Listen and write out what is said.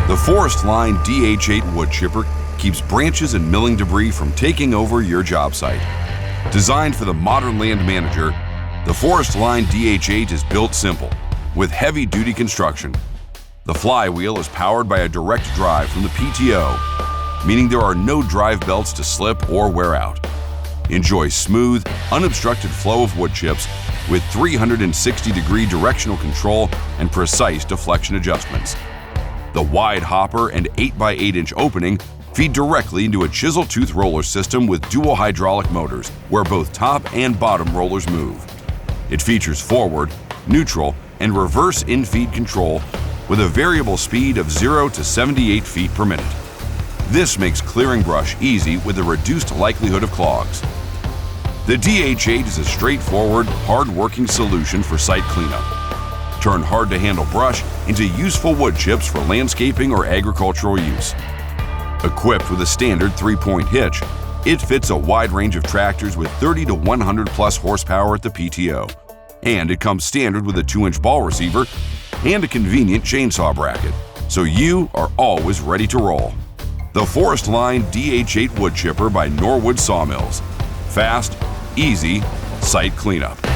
The ForestLine DH8 Wood Chipper keeps branches and milling debris from taking over your job site. Designed for the modern land manager, the ForestLine DH8 is built simple, with heavy-duty construction. The flywheel is powered by a direct drive from the PTO, meaning there are no drive belts to slip or wear out. Enjoy smooth, unobstructed flow of wood chips with 360-degree directional control and precise deflection adjustments. The wide hopper and 8x8-inch opening feed directly into a chisel-tooth roller system with dual hydraulic motors, where both top and bottom rollers move. It features forward, neutral, and reverse infeed control with a variable speed of 0 to 78 feet per minute. This makes clearing brush easy with a reduced likelihood of clogs. The DH8 is a straightforward, hard-working solution for site cleanup. Turn hard-to-handle brush into useful wood chips for landscaping or agricultural use. Equipped with a standard 3-point hitch, it fits a wide range of tractors with 30 to 100 plus horsepower at the PTO. And it comes standard with a 2-inch ball receiver and a convenient chainsaw bracket, so you are always ready to roll. The ForestLine DH8 Wood Chipper by Norwood Sawmills. Fast, easy site cleanup.